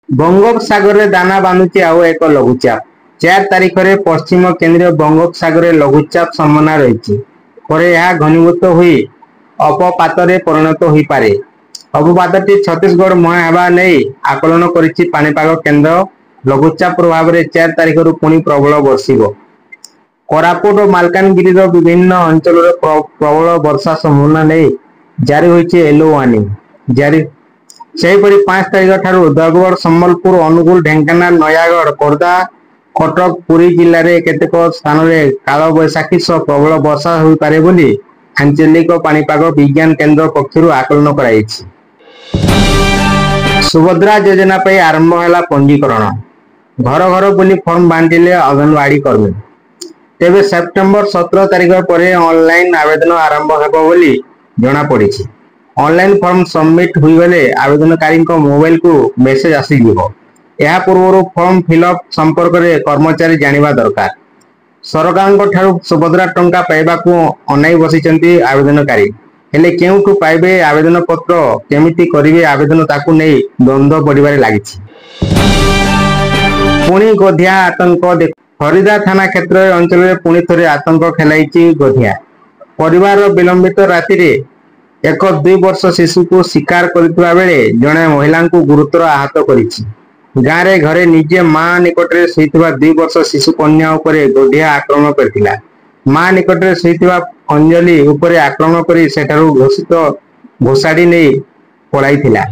बंगोपसागर रे दाना बांधुची आउ एक लघुचाप 4 तारिख रे पश्चिम केंद्रीय बंगोपसागर लघुचाप संभावना रही परे यह घनीभूत हुई अपपात परिणत हो पारे। अपपातटी छत्तीसगढ़ मुहां हेबा नहीं आकलन करिछि पाणीपाग केन्द्र। लघुचाप प्रभाव में 4 तारिख रु पुणी प्रबल वर्षिब। कोरापुट और मालकानगिरी विभिन्न अंचल प्रबल वर्षा संभावना नहीं जारी होइछि येलो वार्निंग जारी। सेहीपरि 5 तारिख ठारू देवगढ़ सम्बलपुर अनुगुल ढेंकानाल नयागढ़ खोर्धा कटक पुरी जिले में केतेक स्थान में काल बैशाखी सह प्रबल वर्षा हो पारे बोली आंचलिक पाणीपाग विज्ञान केन्द्र पक्षरु आकलन कराइछि। सुभद्रा योजना पे आरंभ है पंजीकरण। घर घर बुली फॉर्म बांटिले अंगनवाड़ी कर्मी। तेबे सेप्टेम्बर 17 तारिख पर ऑनलाइन आवेदन आरंभ हेबो बोली जना पड़ी। ऑनलाइन फॉर्म सबमिट हुईगले आवेदनकारी मोबाइल को मेसेज आसीजिवो। यह पूर्व फॉर्म फिलअप संपर्क में कर्मचारी जानिबा दरकार। सरकार ठारू सुभद्रा टंका पाइबाकू अनाई बसिचंती आवेदनकारी हेले केउठु पाइबे आवेदन पत्र केमिति करिवे आवेदन ताकू नहीं द्वंद्व बढ़िबारे लागिछि। पुणी गोधिया आतंक हरिदा थाना क्षेत्र अंचल में पुणी थे आतंक खेलाई गोधिया। परिवार विलंबित राति एक 2 वर्ष शिशु को शिकार करथिबा बेले जणे महिला को गुरुतर आहत करिछि। गाँव रे घरे निजे मां निकट में शोइथिबा 2 वर्ष शिशु कन्या उपरे गोधिया आक्रमण करथिला। मां निकट में शोइथिबा अंजलि उपरे आक्रमण करी सेठारु घोषित घोषाड़ी नहीं पलाइथिला।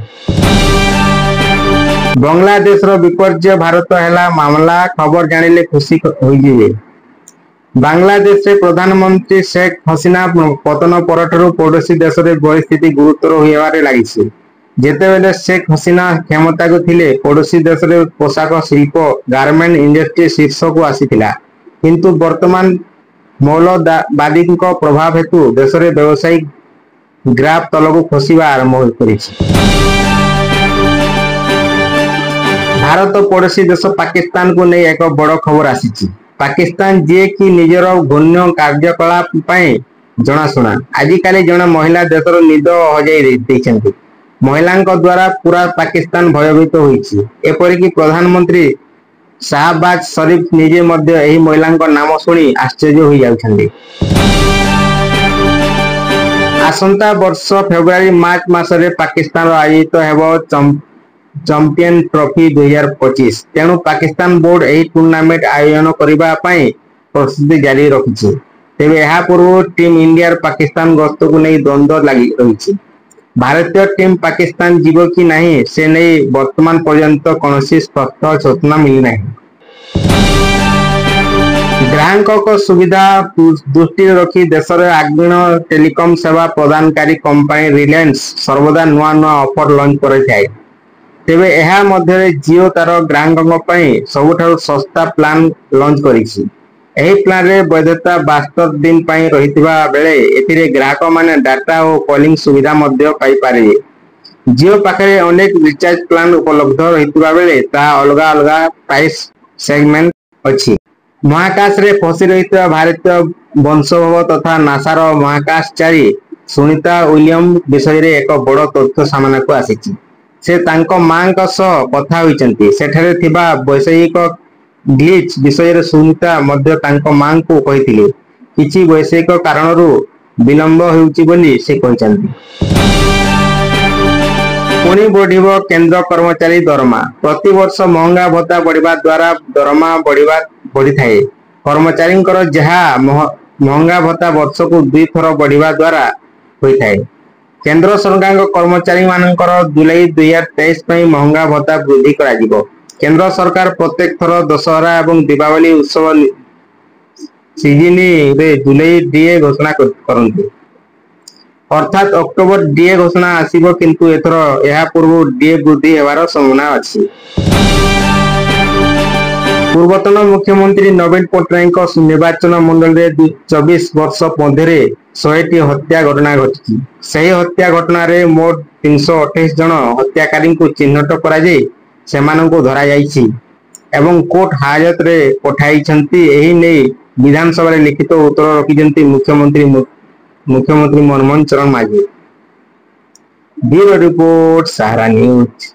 बांग्लादेश रो विपर्य भारत हैला मामला खबर जानिले खुशी होइजिवे। बांग्लादेश से प्रधानमंत्री शेख हसीना पतन परठू पड़ोसी देश में परिस्थिति गुरुतर होइबारे लागिछि। जेतेबेले शेख हसीना क्षमता को थिले पड़ोसी देश में पोशाक शिल्प गारमेंट इंडस्ट्री शीर्ष को आसीथिला, किंतु वर्तमान मौलवादी प्रभाव हेतु देश में व्यवसायिक ग्राफ तलक खसवा आरंभ करिछि। भारत पड़ोसी देश पाकिस्तान को नहीं एक बड़ खबर आसी। पाकिस्तान जी कि निजर घूर्ण कार्यकलाप जनाशुना आजिकाली जड़े महिला देशर निद हजाई महिला द्वारा पूरा पाकिस्तान भयभीत होइछि। एपरिक प्रधानमंत्री शाहबाज शरीफ निजे यही महिला नाम शुणी आश्चर्य हो जाउछन्ति। आसंता वर्ष फेब्रुआरी मार्च मासरे पाकिस्तान आयोजित हेबो चैंपियन ट्रॉफी 2025। तेणु पाकिस्तान बोर्ड यही टूर्नामेंट आयोजन करने प्रस्तुति जारी रखी। तेबे यह पूर्व टीम इंडिया पाकिस्तान गस्त को नहीं द्वंद्व लगी रही। भारतीय टीम पाकिस्तान जीव कि नहीं से नहीं वर्तमान पर्यंत कौन स्पष्ट सूचना मिलना। ग्राहक सुविधा दृष्टि रखी देश में अग्रणी टेलीकॉम सेवा प्रदानकारी कंपनी रिलायंस सर्वदा नुआ नुआ ऑफर लॉन्च करे। तेबे यह मध्य जियो तार ग्राहक सबुठारु सस्ता प्लान लॉन्च करिछि। एही प्लान रे वैधता 72 दिन पई रहितबा बेले एथिरे ग्राहक माने डाटा और कॉलिंग सुविधा मध्य पाई पारे। जियो पाखरे अनेक रिचार्ज प्लान उपलब्ध रहितबा बेले ता अलगा अलगा प्राइस सेगमेंट अछि। महाकाश रे फसी रहितबा भारतीय वंशोद्भव तथा नासार महाकाशचारी सुनीता विलियम विषय रे एक बड़ तथ्य सामना को आसीछि। से तांको मां कथा होइचंती। सेठारे थिबा वैषयिक ग्लिच विषय सुनीता मध्य तांको मां को कहिथिले किछि वैषयिक कारणरू विलंब हेउची बोली से कहिचंती। पुणी बढ़िबो केंद्र कर्मचारी दरमा। प्रति वर्ष महंगा भत्ता बढ़िबा द्वारा दरमा बढ़ी थाए। कर्मचारी जहा महंगा भत्ता वर्ष को 2 थर बढ़िबा द्वारा होई थाए। केंद्र सरकार कर्मचारी मानकर जुलाई 2023 महंगा भत्ता वृद्धि करा। केंद्र सरकार प्रत्येक थर दशहरा एवं दीपावली उत्सव सीजन रे जुलाई डीए घोषणा करते। अर्थात अक्टोबर डीए घोषणा आसीबो, किंतु एथर यह पूर्व डीए वृद्धि हेबार संभावना अछि। पूर्वतन मुख्यमंत्री नवीन पट्टनायक निर्वाचन मंडल रे 24 वर्ष मध्य 100टी हत्या घटना घटी। सही हत्या घटना रे मोट 328 जन हत्याकारी को चिन्हट करा जाय सेमानंको धरा जायछि एवं कोर्ट हाजत रे पठाइछंती। एही नै विधानसभा रे लिखित उत्तर रखिजंती मुख्यमंत्री मनमोहन चरण मांझी। ब्यूरो रिपोर्ट सहारा न्यूज।